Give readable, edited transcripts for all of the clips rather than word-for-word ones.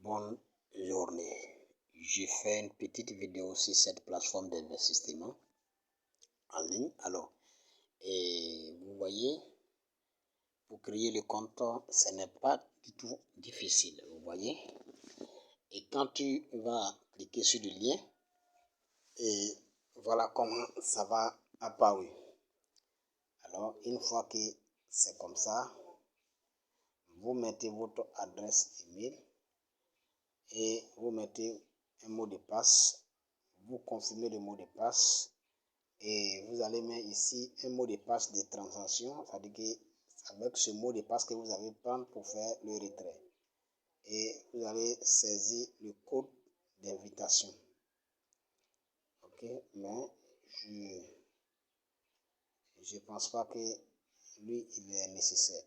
Bonne journée. J'ai fait une petite vidéo sur cette plateforme d'investissement en ligne. Alors, et vous voyez, pour créer le compte, ce n'est pas du tout difficile. Vous voyez. Et quand tu vas cliquer sur le lien, et voilà comment ça va apparaître. Alors, une fois que c'est comme ça, vous mettez votre adresse email et vous mettez un mot de passe, vous confirmez le mot de passe et vous allez mettre ici un mot de passe de transaction, c'est-à-dire que avec ce mot de passe que vous allez prendre pour faire le retrait et vous allez saisir le code d'invitation. Ok, mais je pense pas que lui il est nécessaire.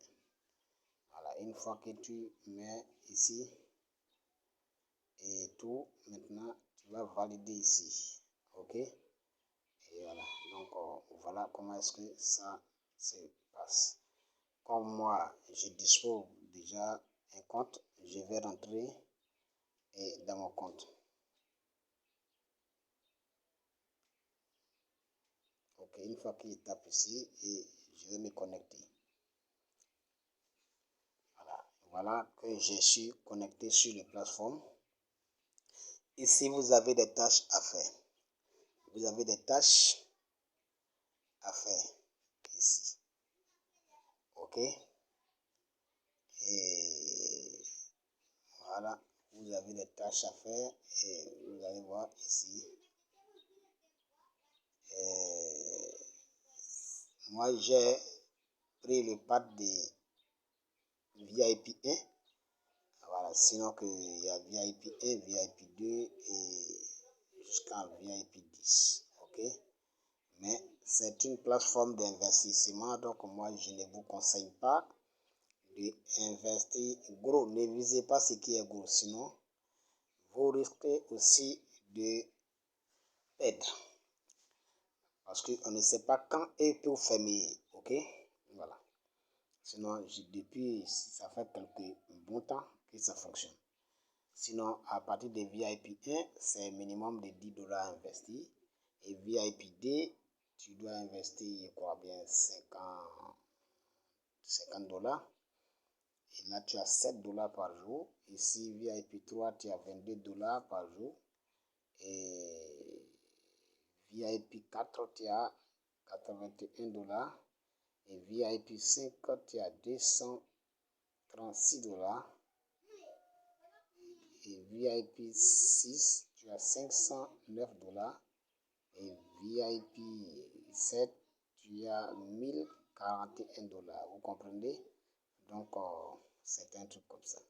Voilà, une fois que tu mets ici et tout, maintenant tu vas valider ici. Ok, et voilà, donc voilà comment est-ce que ça se passe. Comme moi je dispose déjà un compte, je vais rentrer dans mon compte. Ok, une fois qu'il tape ici et je vais me connecter. Voilà que je suis connecté sur la plateforme. Ici vous avez des tâches à faire. Vous avez des tâches à faire ici. Ok, et voilà, vous avez des tâches à faire et vous allez voir ici. Moi j'ai pris le pack de VIP 1. Voilà, sinon qu'il y a VIP 1, VIP 2 et jusqu'à VIP 10. Ok, mais c'est une plateforme d'investissement, donc moi je ne vous conseille pas d'investir gros. Ne visez pas ce qui est gros, sinon vous risquez aussi de perdre. Parce qu'on ne sait pas quand et peut fermer. Ok, voilà. Sinon, depuis, ça fait quelques bon temps que ça fonctionne. Sinon, à partir de VIP 1, c'est un minimum de $10 investis. Et VIP 2, tu dois investir, je crois bien, 50 dollars. Et là, tu as 7 dollars par jour. Ici, VIP 3, tu as 22 dollars par jour. Et VIP 4, tu as 81 dollars. Et VIP 5, tu as 236 dollars. Et VIP 6, tu as 509 dollars. Et VIP 7, tu as 1041 dollars. Vous comprenez? Donc, c'est un truc comme ça.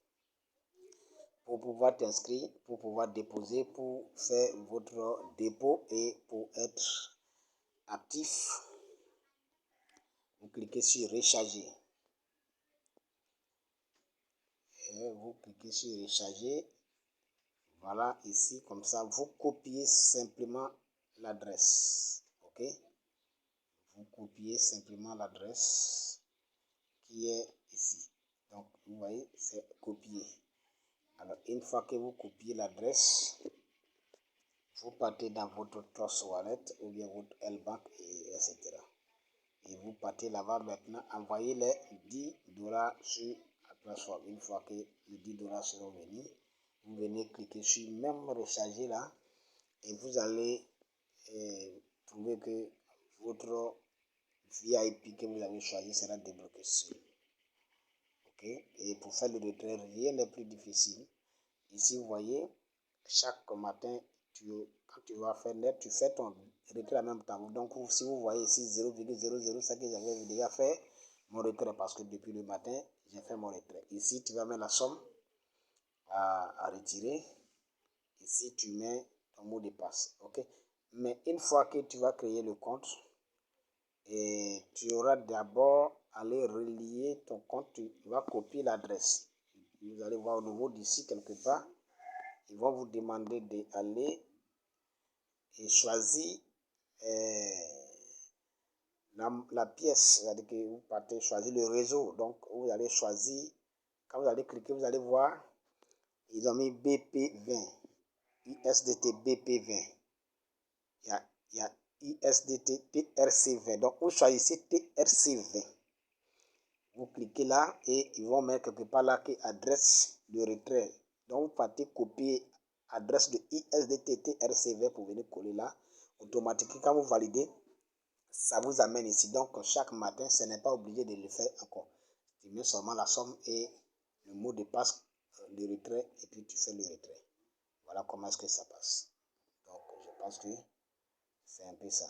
Pour pouvoir t'inscrire, pour pouvoir déposer, pour faire votre dépôt et pour être actif, vous cliquez sur recharger. Et vous cliquez sur recharger. Voilà, ici, comme ça, vous copiez simplement l'adresse. Ok? Vous copiez simplement l'adresse qui est ici. Donc, vous voyez, c'est copié. Alors, une fois que vous copiez l'adresse, vous partez dans votre Trust Wallet ou bien votre L-Bank, etc. Et vous partez là-bas maintenant, envoyez les 10 dollars sur la plateforme. Une fois que les 10 dollars seront venus, vous venez cliquer sur même recharger là et vous allez trouver que votre VIP que vous avez choisi sera débloqué seul. Ok, et pour faire le retrait, rien n'est plus difficile. Ici, vous voyez, chaque matin, quand tu vas faire net, tu fais ton retrait en même temps. Donc, si vous voyez ici 0,00, c'est que j'avais déjà fait mon retrait parce que depuis le matin, j'ai fait mon retrait. Ici, tu vas mettre la somme à retirer. Ici, tu mets ton mot de passe. Ok, mais une fois que tu vas créer le compte, et tu auras d'abord à aller relier ton compte. Tu vas copier l'adresse. Vous allez voir au niveau d'ici quelque part. Ils vont vous demander d'aller et choisir la pièce. C'est-à-dire que vous partez choisir le réseau. Donc, vous allez choisir. Quand vous allez cliquer, vous allez voir Ils ont mis BP20, USDT BP20. Il y a USDT TRC20. Donc, vous choisissez TRC20. Vous cliquez là et ils vont mettre quelque part là qui adresse de retrait. Donc, vous partez copier adresse de USDT TRC20 pour venir coller là. Automatiquement, quand vous validez, ça vous amène ici. Donc, chaque matin, ce n'est pas obligé de le faire encore. Tu mets seulement la somme et le mot de passe de retrait et puis tu fais le retrait. Voilà comment est-ce que ça passe. Donc, je pense que c'est un peu ça.